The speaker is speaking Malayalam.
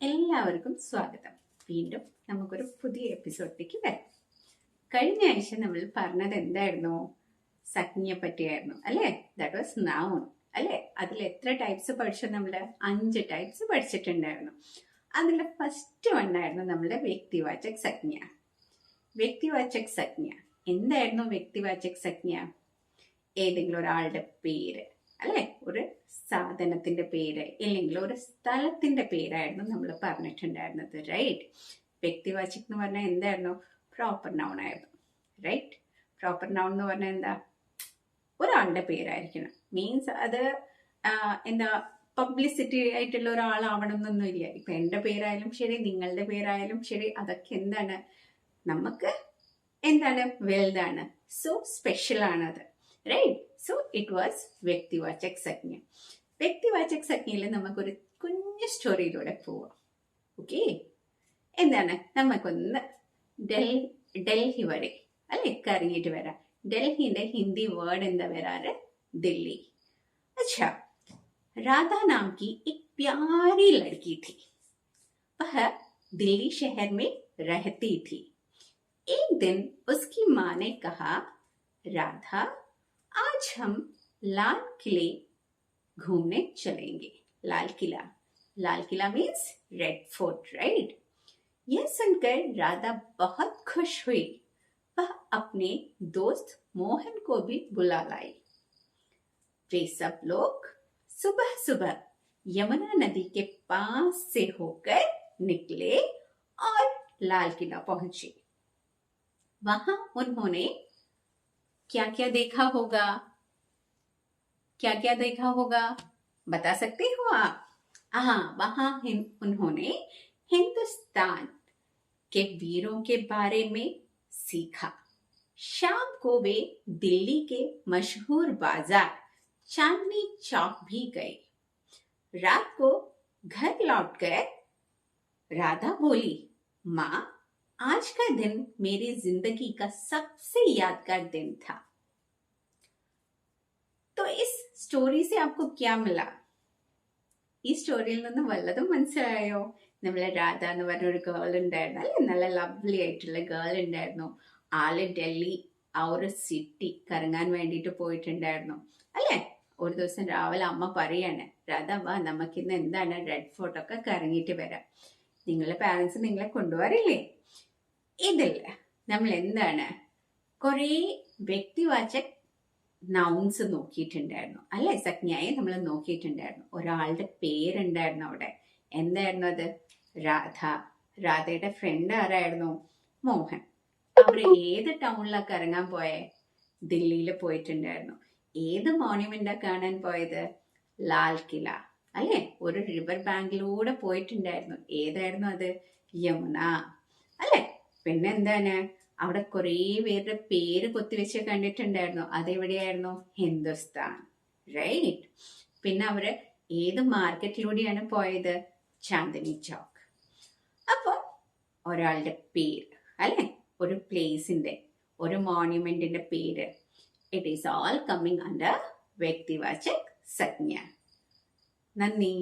എല്ലാവർക്കും സ്വാഗതം. വീണ്ടും നമുക്കൊരു പുതിയ എപ്പിസോഡിലേക്ക് വരാം. കഴിഞ്ഞ ആഴ്ച നമ്മൾ പറഞ്ഞത് എന്തായിരുന്നു? സംജ്ഞയെ പറ്റിയായിരുന്നു അല്ലേ? ദാറ്റ് വാസ് നൗൺ അല്ലേ? അതിൽ എത്ര ടൈപ്സ് പഠിച്ചു? നമ്മള് 5 ടൈപ്സ് പഠിച്ചിട്ടുണ്ടായിരുന്നു. അതിൽ ഫസ്റ്റ് വണ്ണായിരുന്നു നമ്മുടെ വ്യക്തിവാചക സംജ്ഞ. വ്യക്തിവാചക സംജ്ഞ എന്തായിരുന്നു? വ്യക്തിവാചക സംജ്ഞ ഏതെങ്കിലും ഒരാളുടെ പേര് അല്ലെ, ഒരു സാധനത്തിന്റെ പേര് അല്ലെങ്കിൽ ഒരു സ്ഥലത്തിന്റെ പേരായിരുന്നു നമ്മൾ പറഞ്ഞിട്ടുണ്ടായിരുന്നത്. റൈറ്റ്. വ്യക്തിവാചകം എന്ന് പറഞ്ഞാൽ എന്തായിരുന്നു? പ്രോപ്പർ നൗൺ ആയിരുന്നു. റൈറ്റ്. പ്രോപ്പർ നൗൺ എന്ന് പറഞ്ഞാൽ എന്താ? ഒരാളുടെ പേരായിരിക്കണം. മീൻസ് അത് എന്താ, പബ്ലിസിറ്റി ആയിട്ടുള്ള ഒരാളാവണം എന്നൊന്നുമില്ല. ഇപ്പൊ എന്റെ പേരായാലും ശരി, നിങ്ങളുടെ പേരായാലും ശരി, അതൊക്കെ എന്താണ്, നമുക്ക് എന്താണ്, വലുതാണ്. സോ സ്പെഷ്യൽ ആണത്. റൈറ്റ്. സോ ഇറ്റ് വാസ് വ്യക്തിവാചക സംജ്ഞ. വ്യക്തിവാചക സംജ്ഞയിൽ നമുക്കൊരു കുഞ്ഞു സ്റ്റോറിയിലൂടെ പോവാം. ഓക്കെ, എന്താണ്, നമുക്കൊന്ന് ഡൽഹി വരെ അല്ലെ കറങ്ങിയിട്ട് വരാം. ഡൽഹിന്റെ ഹിന്ദി വേർഡ് എന്താ വരാറ്? दिल्ली. अच्छा, राधा नाम की एक प्यारी लड़की थी. वह दिल्ली शहर में रहती थी. एक दिन उसकी माँ ने कहा, राधा, आज हम लाल किले घूमने चलेंगे. Lal Qila means red fort. Right. यह सुनकर राधा बहुत खुश हुई. वह अपने दोस्त मोहन को भी बुला लाई. वे सब लोग सुबह सुबह यमुना नदी के पास से होकर निकले और लाल किला पहुंचे. वहां उन्होंने क्या क्या देखा होगा? क्या क्या देखा होगा बता सकते हो आप? हाँ, वहां उन्होंने हिंदुस्तान के वीरों के बारे में सीखा. शाम को वे दिल्ली के मशहूर बाजार चांदनी चौक भी गए. रात को घर लौटकर राधा बोली, माँ, आज का दिन मेरी जिंदगी का सबसे यादगार दिन था. तो इस സ്റ്റോറി से आपको क्या मिला? ഈ സ്റ്റോറിയിൽ നിന്ന് വല്ലതും മനസ്സിലായോ? നമ്മളെ രാധ എന്ന് പറഞ്ഞൊരു ഗേൾ ഉണ്ടായിരുന്നു അല്ലെ, നല്ല ലവ്ലി ആയിട്ടുള്ള ഗേൾ ഉണ്ടായിരുന്നു. ആള് ഡൽഹി ആ ഒരു സിറ്റി കറങ്ങാൻ വേണ്ടിയിട്ട് പോയിട്ടുണ്ടായിരുന്നു അല്ലെ. ഒരു ദിവസം രാവിലെ അമ്മ പറയാണ്, രാധ വാ, നമുക്കിന്ന് എന്താണ് റെഡ് ഫോർട്ട് ഒക്കെ കറങ്ങിയിട്ട് വരാം. നിങ്ങളുടെ പാരന്റ്സ് നിങ്ങളെ കൊണ്ടുപോകാറില്ലേ? ഇതിൽ നമ്മൾ എന്താണ്, കുറേ വ്യക്തിവാചക നൗൺസ് നോക്കിയിട്ടുണ്ടായിരുന്നു അല്ലെ. സംജ്ഞയെ നമ്മൾ നോക്കിയിട്ടുണ്ടായിരുന്നു. ഒരാളുടെ പേരുണ്ടായിരുന്നു അവിടെ. എന്തായിരുന്നു അത്? രാധ. രാധയുടെ ഫ്രണ്ട് ആരായിരുന്നു? മോഹൻ. അവര് ഏത് ടൗണിലൊക്കെ ഇറങ്ങാൻ പോയേ? ദില്ലിയിൽ പോയിട്ടുണ്ടായിരുന്നു. ഏത് മോണ്യുമെന്റാ കാണാൻ പോയത്? ലാൽ കില അല്ലെ. ഒരു റിവർ ബാങ്കിലൂടെ പോയിട്ടുണ്ടായിരുന്നു. ഏതായിരുന്നു അത്? യമുന അല്ലെ. പിന്നെന്താണ്, അവിടെ കുറേ പേരുടെ പേര് കൊത്തിവെച്ച് കണ്ടിട്ടുണ്ടായിരുന്നു. അതെവിടെയായിരുന്നു? ഹിന്ദുസ്ഥാൻ. റൈറ്റ്. പിന്നെ അവര് ഏത് മാർക്കറ്റിലൂടെയാണ് പോയത്? ചാന്ദിനി ചൗക്ക്. അപ്പൊ ഒരാളുടെ പേര് അല്ലെ, ഒരു പ്ലേസിന്റെ, ഒരു മോണ്യുമെന്റിന്റെ പേര്, it is all coming under വ്യക്തിവാചക സംജ്ഞ. നന്ദി.